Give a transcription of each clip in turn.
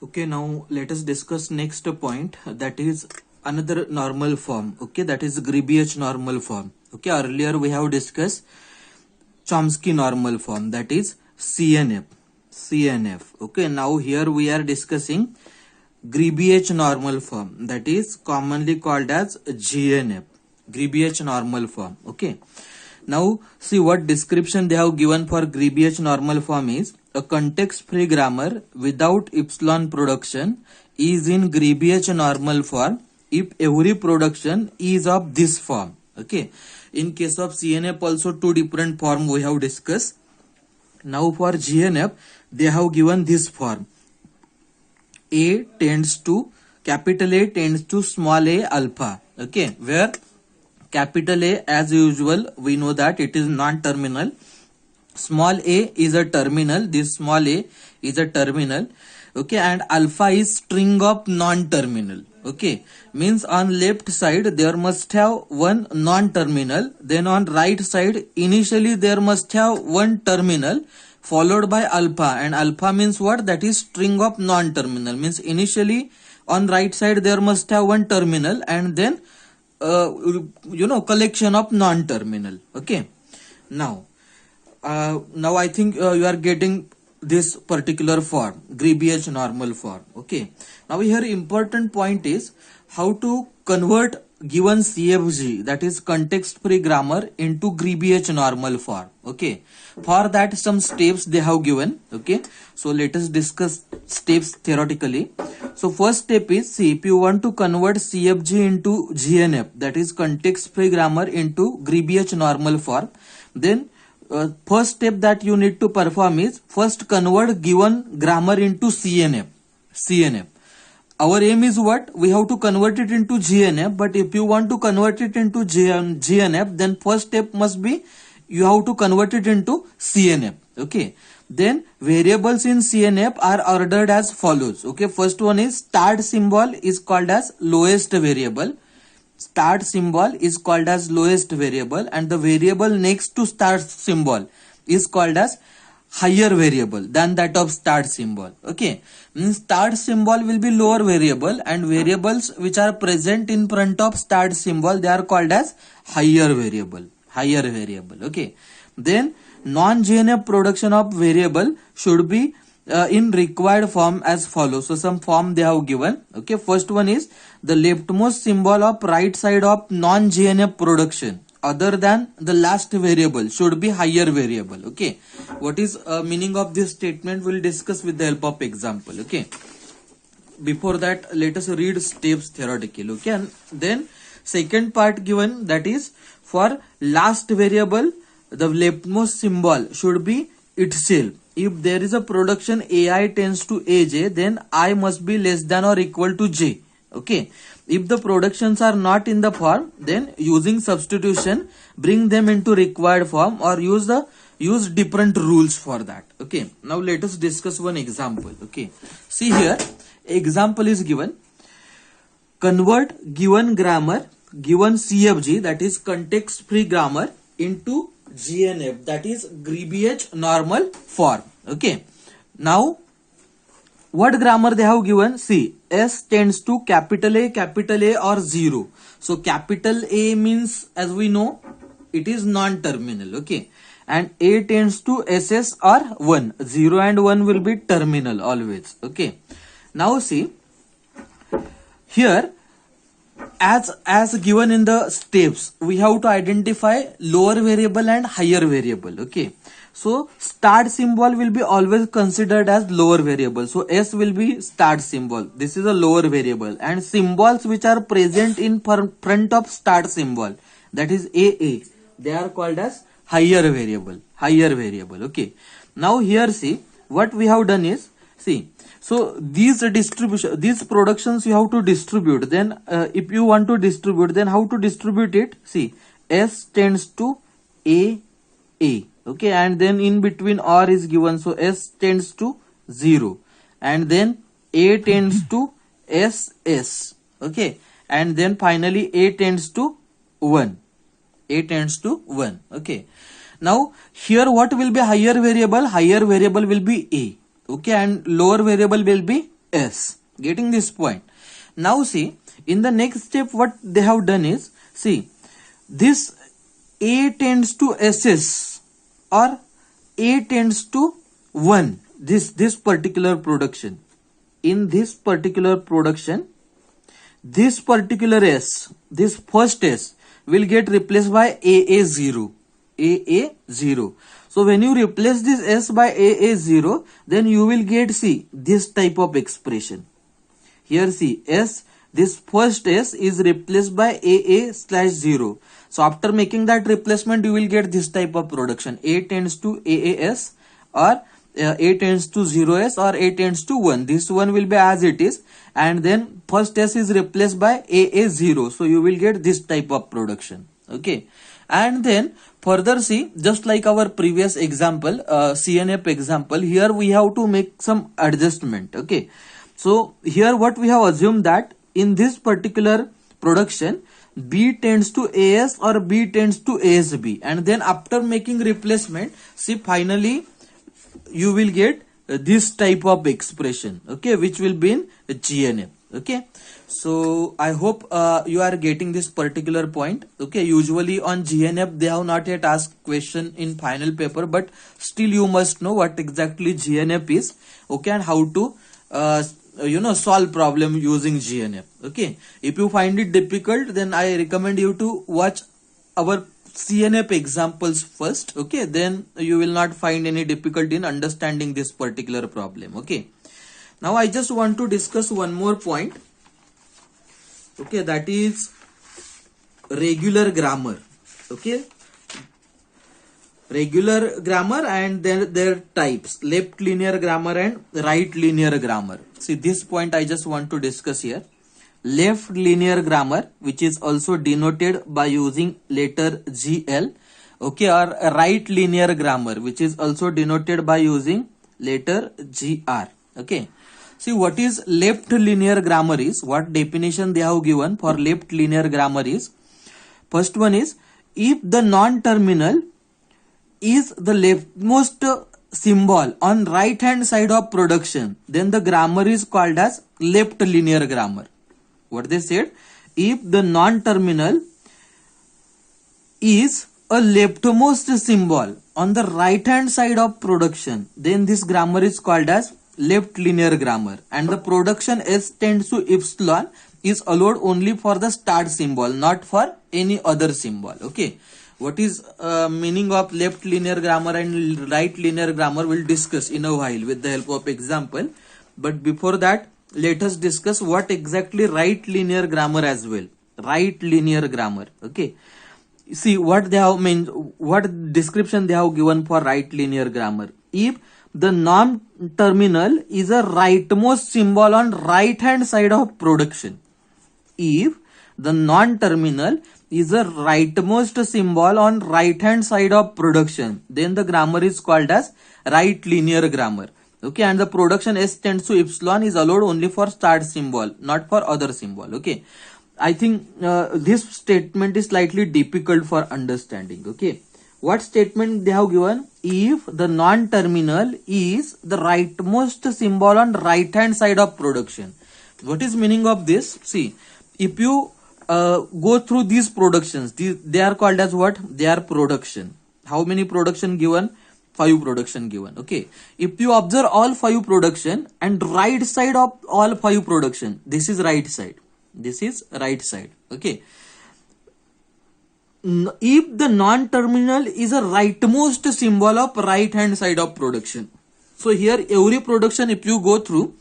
Okay, now let us discuss next point, that is another normal form. Okay, that is Griebich normal form. Okay, earlier we have discussed Chomsky normal form, that is CNF. CNF. Okay, now here we are discussing Griebich normal form, that is commonly called as GNF. Griebich normal form. Okay. Now see what description they have given for Griebich normal form is: a context-free grammar without epsilon production is in Griebich normal form if every production is of this form. Okay. In case of CNF also two different form we have discussed. Now for GNF they have given this form: A tends to, capital A tends to small a alpha. Okay, where capital A, as usual, we know that it is non-terminal. Small a is a terminal. This small a is a terminal. Okay, and alpha is string of non-terminal. Okay, means on left side there must have one non-terminal. Then on right side initially there must have one terminal followed by alpha, and alpha means what? That is string of non-terminal. Means initially on right side there must have one terminal and then collection of non-terminal. Okay, now I think you are getting this particular form, Griebich normal form. Okay, now here important point is how to convert given CFG, that is context free grammar, into Griebich normal form. Okay, for that some steps they have given. Okay, so let us discuss steps theoretically. So first step is, see, if you want to convert CFG into GNF, that is context free grammar, into Griebich normal form, then first step that you need to perform is first convert given grammar into CNF. Our aim is what? We have to convert it into GNF, but if you want to convert it into GNF, then first step must be you have to convert it into CNF. Okay, then variables in CNF are ordered as follows. Okay, first one is start symbol is called as lowest variable. Start symbol is called as lowest variable, and the variable next to start symbol is called as higher variable than that of start symbol. Okay, means start symbol will be lower variable, and variables which are present in front of start symbol, they are called as higher variable. Okay, then non-GNF production of variable should be in required form as follows. So some form they have given. Okay, first one is the leftmost symbol of right side of non-GNF production other than the last variable should be higher variable. Okay, what is meaning of this statement we'll discuss with the help of example. Okay, before that let us read steps theoretically. Okay, and then second part given, that is for last variable the leftmost symbol should be itself. If there is a production AI tends to AJ, then I must be less than or equal to J. Okay, if the productions are not in the form, then using substitution bring them into required form, or use different rules for that. Okay, now let us discuss one example. Okay, see here example is given: convert given grammar, given CFG, that is context free grammar, into GNF, that is Griebich normal form. Okay, now what grammar they have given? See, S tends to capital A or 0. So capital A means, as we know, it is non-terminal. Okay, and A tends to SS or 1. 0 and 1 will be terminal always. Okay, now see here, as given in the steps, we have to identify lower variable and higher variable. Okay, so start symbol will be always considered as lower variable. So S will be start symbol. This is a lower variable, and symbols which are present in front of start symbol, that is AA, they are called as higher variable. Okay, now here see what we have done is, see, so these productions you have to distribute. Then if you want to distribute, then how to distribute it? See, S tends to A. Okay, and then in between R is given, so S tends to 0, and then A tends to SS. Okay, and then finally A tends to 1. Okay, now here what will be higher variable? Higher variable will be A. Okay, and lower variable will be S. Getting this point? Now see, in the next step what they have done is, see, this A tends to SS or A tends to 1, this particular production. In this particular production, this particular S, this first S will get replaced by AA0. AA0. So when you replace this S by AA0, then you will get, see, this type of expression. Here see, S, this first S is replaced by AA/0. So after making that replacement, you will get this type of production. A tends to AAS or A tends to 0S or A tends to 1. This one will be as it is, and then first S is replaced by AA0. So you will get this type of production. Okay. And then further see, just like our previous example, CNF example, here we have to make some adjustment. Okay. So here what we have assumed that in this particular production, B tends to AS or B tends to ASB, and then after making replacement, see, finally you will get this type of expression, okay, which will be in GNF. Okay, so I hope you are getting this particular point. Okay, usually on GNF they have not yet asked question in final paper, but still you must know what exactly GNF is, okay, and how to solve problem using GNF. Okay, if you find it difficult, then I recommend you to watch our CNF examples first. Okay, then you will not find any difficulty in understanding this particular problem. Okay, now I just want to discuss one more point. Okay, that is regular grammar. Okay, regular grammar and then their types, left linear grammar and right linear grammar. See, this point I just want to discuss here. Left linear grammar, which is also denoted by using letter GL, okay, or right linear grammar, which is also denoted by using letter GR. Okay, see, what is left linear grammar is, what definition they have given for left linear grammar is, first one is, if the non-terminal is the leftmost symbol on right hand side of production, then the grammar is called as left linear grammar. What they said, if the non-terminal is a leftmost symbol on the right hand side of production, then this grammar is called as left linear grammar, and the production S tends to epsilon is allowed only for the start symbol, not for any other symbol. Okay, what is meaning of left linear grammar and right linear grammar we'll discuss in a while with the help of example, but before that let us discuss what exactly right linear grammar as well. Right linear grammar. Okay, see what they have meant, what description they have given for right linear grammar. If the non-terminal is a rightmost symbol on right hand side of production, if the non-terminal is a rightmost symbol on right hand side of production, then the grammar is called as right linear grammar. Okay, and the production S tends to epsilon is allowed only for start symbol, not for other symbol. Okay, I think this statement is slightly difficult for understanding. Okay, what statement they have given? If the non-terminal is the rightmost symbol on right hand side of production. What is meaning of this? See, if you go through these productions, they are called as what? They are production. How many production given? 5 production given. Okay, if you observe all 5 production and right side of all 5 production, this is right side, this is right side. Okay, if the non-terminal is a rightmost symbol of right hand side of production, so here every production if you go through,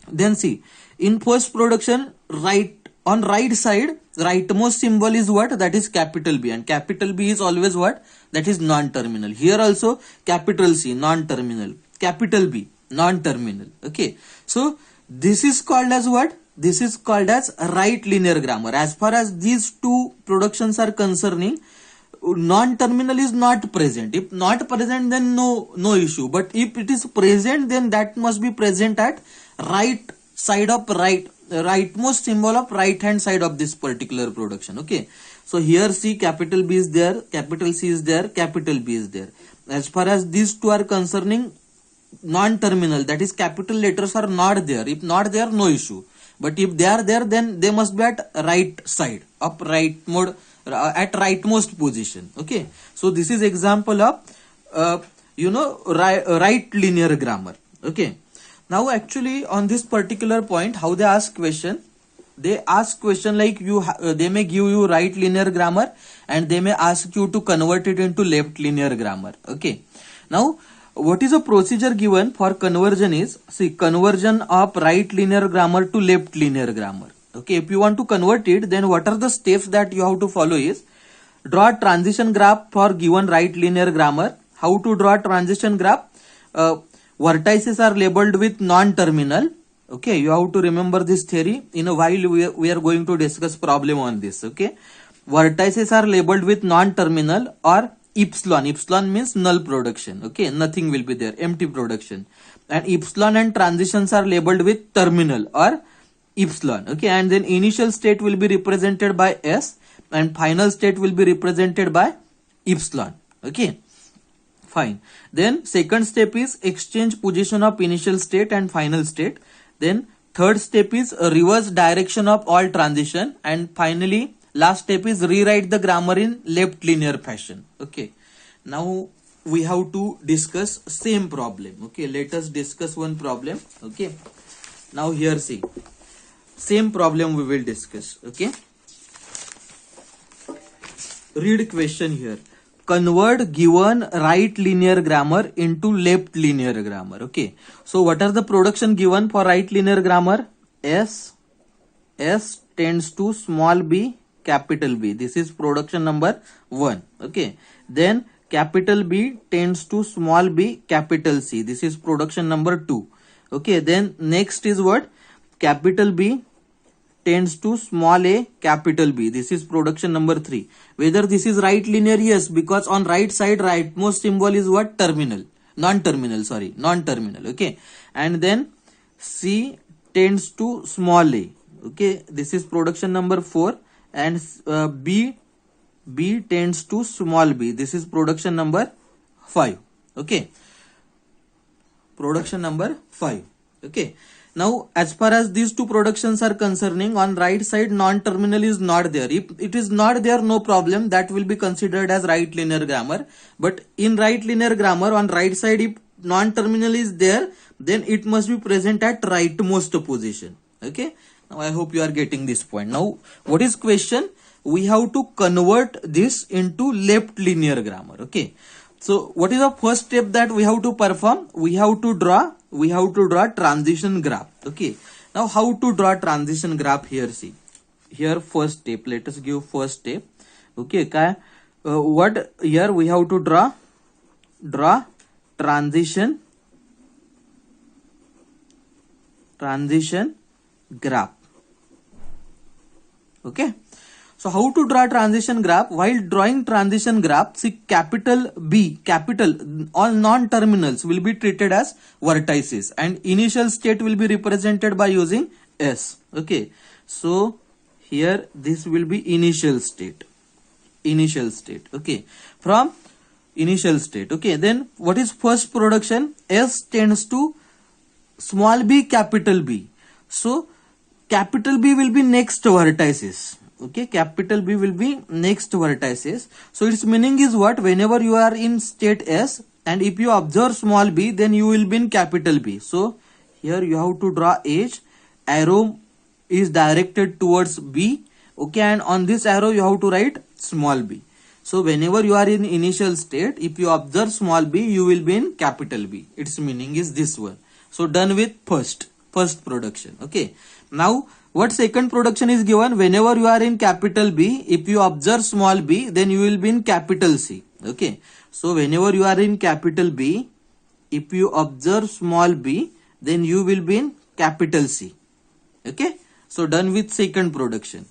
then see, in first production, right on right side, rightmost symbol is what? That is capital B, and capital B is always what? That is non-terminal. Here also capital C, non-terminal, capital B, non-terminal. Okay, so this is called as what? This is called as right linear grammar. As far as these 2 productions are concerning, non-terminal is not present. If not present, then no issue, but if it is present, then that must be present at right side of rightmost symbol of right hand side of this particular production. Okay, so here see, capital B is there, capital C is there, capital B is there. As far as these 2 are concerning, non-terminal, that is capital letters are not there. If not there, no issue. But if they are there, then they must be at right side, upright mode, at rightmost position. Okay. So this is example of right linear grammar. Okay. Now actually on this particular point, how they ask question? They ask question like they may give you right linear grammar and they may ask you to convert it into left linear grammar. Okay. Now what is a procedure given for conversion is, see, conversion of right linear grammar to left linear grammar. Okay, if you want to convert it, then what are the steps that you have to follow is, draw a transition graph for given right linear grammar. How to draw a transition graph? Vertices are labeled with non-terminal. Okay, you have to remember this theory. In a while we are going to discuss problem on this. Okay, vertices are labeled with non-terminal or epsilon. Epsilon means null production. Okay, nothing will be there, empty production. And epsilon and transitions are labeled with terminal or epsilon. Okay, and then initial state will be represented by S and final state will be represented by epsilon. Okay, fine. Then second step is exchange position of initial state and final state. Then third step is reverse direction of all transition, and finally last step is rewrite the grammar in left linear fashion. Okay, now we have to discuss same problem. Okay, let us discuss one problem. Okay, now here see, same problem we will discuss. Okay, read question here. Convert given right linear grammar into left linear grammar. Okay, so what are the production given for right linear grammar? S tends to small b capital B. This is production number 1. Okay, then capital B tends to small b capital C. This is production number 2. Okay, then next is what? Capital B tends to small a capital B. This is production number 3. Whether this is right linear? Yes, because on right side rightmost symbol is what? Terminal. Non-terminal. Okay, and then C tends to small a. Okay, this is production number 4. And B tends to small b. This is production number 5. Okay, production number 5. Okay, now as far as these two productions are concerning, on right side non-terminal is not there. If it is not there, no problem, that will be considered as right linear grammar. But in right linear grammar, on right side if non-terminal is there, then it must be present at rightmost position. Okay, now I hope you are getting this point. Now what is question? We have to convert this into left linear grammar. Okay, so what is the first step that we have to perform? We have to draw transition graph. Okay, now how to draw transition graph? Here see, here first step, let us give first step. Okay, what here we have to draw transition graph. Okay, so how to draw transition graph? While drawing transition graph, see, capital B, all non-terminals will be treated as vertices and initial state will be represented by using S. Okay, so here this will be initial state. Okay, from initial state. Okay, then what is first production? S tends to small b capital B. So capital B will be next vertices. Okay, capital B will be next vertices. So its meaning is what? Whenever you are in state S and if you observe small b, then you will be in capital B. So here you have to draw edge, arrow is directed towards B. Okay, and on this arrow you have to write small b. So whenever you are in initial state, if you observe small b, you will be in capital B. Its meaning is this one. So done with first production. Okay, now what second production is given? Whenever you are in capital B, if you observe small b, then you will be in capital C. Okay, so whenever you are in capital B, if you observe small b, then you will be in capital C. Okay, so done with second production.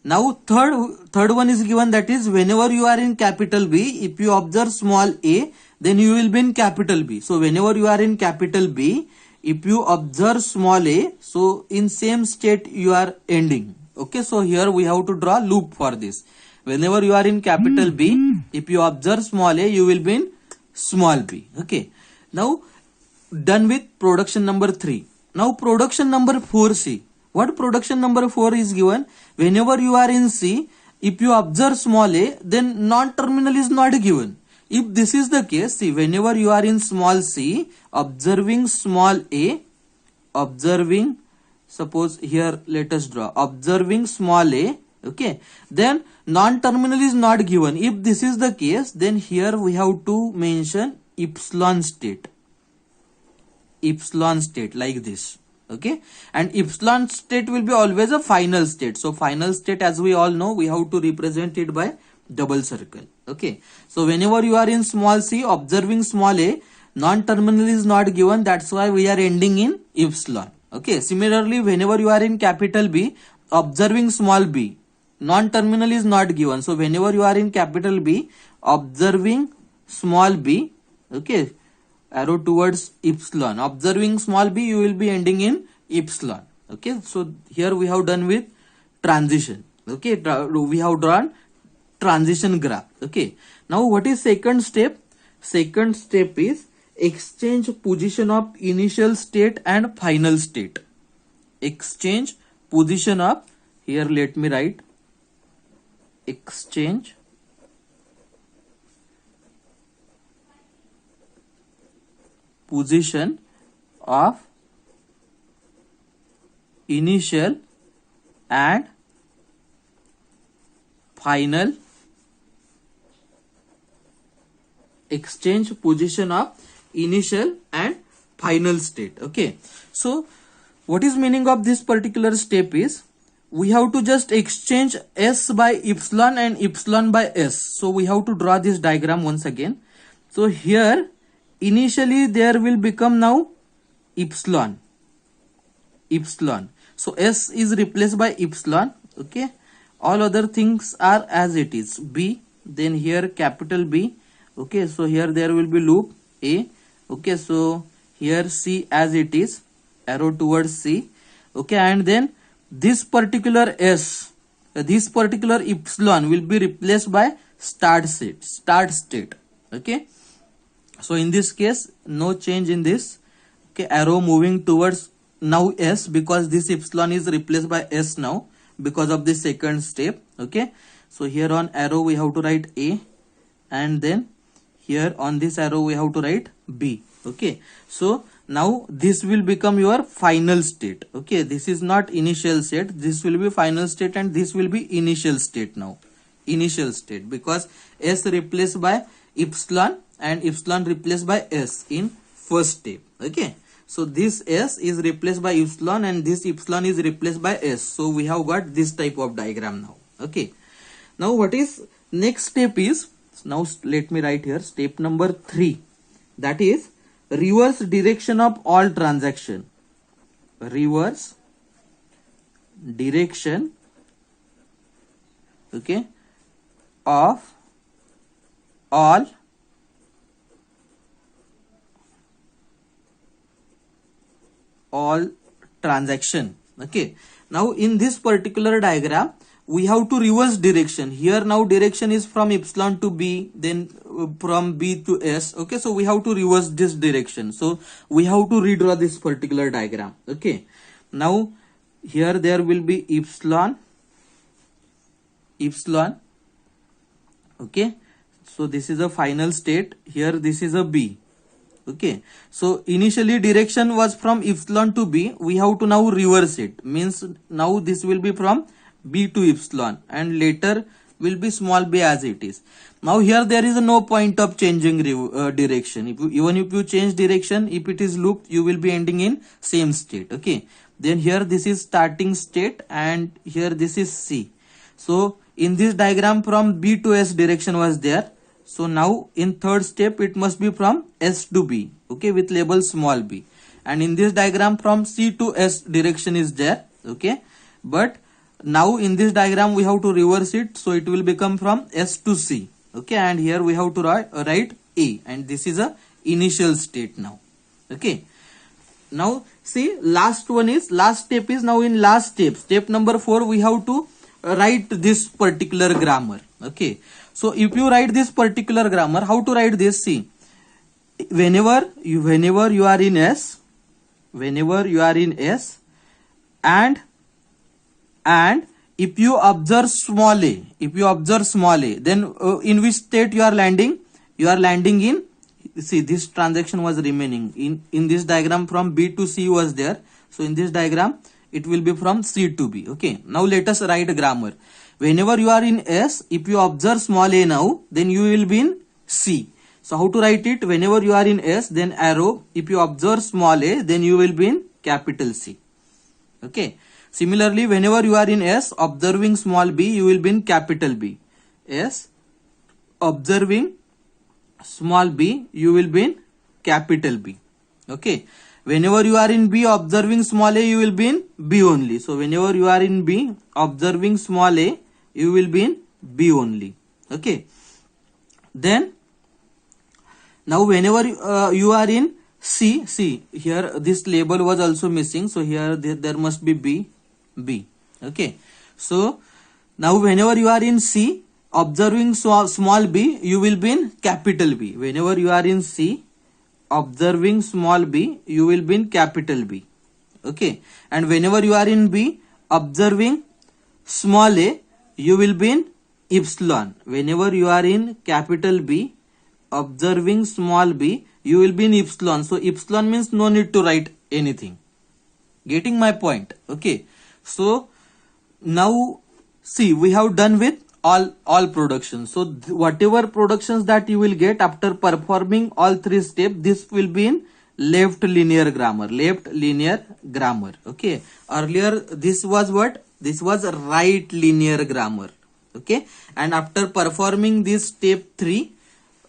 Now third one is given, that is whenever you are in capital B, if you observe small a, then you will be in capital B. So whenever you are in capital B, if you observe small a, so in same state you are ending. Okay, so here we have to draw loop for this. Whenever you are in capital B, if you observe small a, you will be in small b. Okay, now done with production number 3. Now production number 4, see what production number 4 is given. Whenever you are in C, if you observe small a, then non-terminal is not given. If this is the case, see, whenever you are in small c, observing small a, observing, suppose here let us draw, observing small a, okay, then non-terminal is not given. If this is the case, then here we have to mention epsilon state like this, okay, and epsilon state will be always a final state. So final state, as we all know, we have to represent it by double circle, okay. So whenever you are in small c, observing small a, non-terminal is not given, that's why we are ending in epsilon, okay. Similarly, whenever you are in capital B, observing small b, non-terminal is not given, so whenever you are in capital B, observing small b, okay, arrow towards epsilon, observing small b, you will be ending in epsilon, okay. So here we have done with transition, okay, we have drawn transition graph, okay. Now what is second step? Second step is exchange position of initial state and final state. Exchange position of, here let me write, exchange position of initial and final, exchange position of initial and final state, okay. So what is meaning of this particular step is, we have to just exchange s by epsilon and epsilon by s. So we have to draw this diagram once again. So here initially there will become now epsilon. So s is replaced by epsilon, okay. All other things are as it is, b, then here capital B, okay. So here there will be loop a, okay. So here c as it is, arrow towards c, okay, and then this particular s, this particular epsilon will be replaced by start state, okay. So in this case, no change in this, okay, arrow moving towards now s, because this epsilon is replaced by s now because of the second step, okay. So here on arrow we have to write a, and then here on this arrow we have to write b, okay. So now this will become your final state, okay. This is not initial state, this will be final state, and this will be initial state now, initial state, because s replaced by epsilon and epsilon replaced by s in first step, okay. So this s is replaced by epsilon and this epsilon is replaced by s. So we have got this type of diagram now, okay. Now what is next step is, now let me write here step number 3, that is reverse direction of all transaction. Reverse direction, okay, of all transaction, okay. Now in this particular diagram we have to reverse direction. Here now direction is from epsilon to b, then from b to s, okay. So we have to reverse this direction, so we have to redraw this particular diagram, okay. Now here there will be epsilon, okay. So this is a final state, here this is a b, okay. So initially direction was from epsilon to b, we have to now reverse it, means now this will be from b to epsilon and later will be small b as it is. Now here there is no point of changing direction. Even if you change direction, if it is looped, you will be ending in same state, okay. Then here this is starting state and here this is c. So in this diagram from b to s direction was there. So now in third step it must be from s to b, okay, with label small b. And in this diagram from c to s direction is there, okay. But now in this diagram we have to reverse it, so it will become from s to c, okay. And here we have to write a, and this is a initial state now, okay. Now see, last step is, now in last step number 4, we have to write this particular grammar, okay. So if you write this particular grammar, how to write this? See, whenever you are in S, and if you observe small a, then in which state you are landing? You are landing in, see, this transaction was remaining in this diagram. From B to C was there, so in this diagram it will be from C to B. Okay, now let us write grammar. Whenever you are in S, if you observe small a now, then you will be in C. So how to write it? Whenever you are in S, then arrow, if you observe small a, then you will be in capital C. Okay. Similarly, whenever you are in S, observing small b, you will be in capital B. S, observing small b, you will be in capital B. Okay. Whenever you are in B, observing small a, you will be in B only. So whenever you are in B, observing small a, you will be in B only. Okay. Then, now whenever you are in C, see here this label was also missing. So here there must be B. Okay. So now whenever you are in C, observing small b, you will be in capital B. Whenever you are in C, observing small b, you will be in capital B. Okay. And whenever you are in B, observing small a, you will be in epsilon. Whenever you are in capital B, observing small b, you will be in epsilon. So epsilon means no need to write anything. Getting my point? Okay. So now see, we have done with all productions. So whatever productions that you will get after performing all three steps, this will be in left linear grammar. Okay. Earlier this was what? This was right linear grammar. Okay. And after performing this step 3,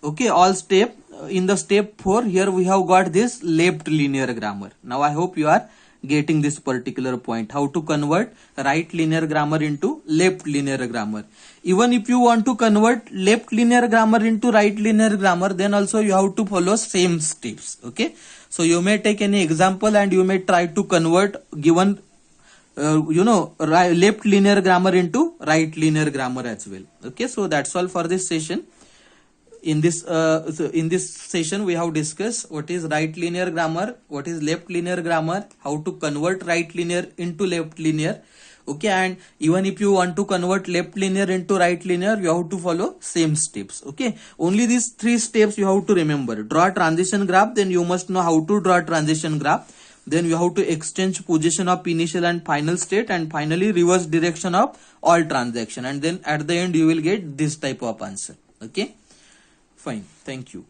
okay, all step, in the step 4, here we have got this left linear grammar. Now I hope you are getting this particular point, how to convert right linear grammar into left linear grammar. Even if you want to convert left linear grammar into right linear grammar, then also you have to follow same steps. Okay. So you may take any example and you may try to convert given left linear grammar into right linear grammar as well. Okay. So that's all for this session. In this session, we have discussed what is right linear grammar, what is left linear grammar, how to convert right linear into left linear. Okay, and even if you want to convert left linear into right linear, you have to follow same steps. Okay, only these 3 steps you have to remember. Draw transition graph, then you must know how to draw transition graph. Then you have to exchange position of initial and final state, and finally reverse direction of all transaction. And then at the end you will get this type of answer. Okay. Fine. Thank you.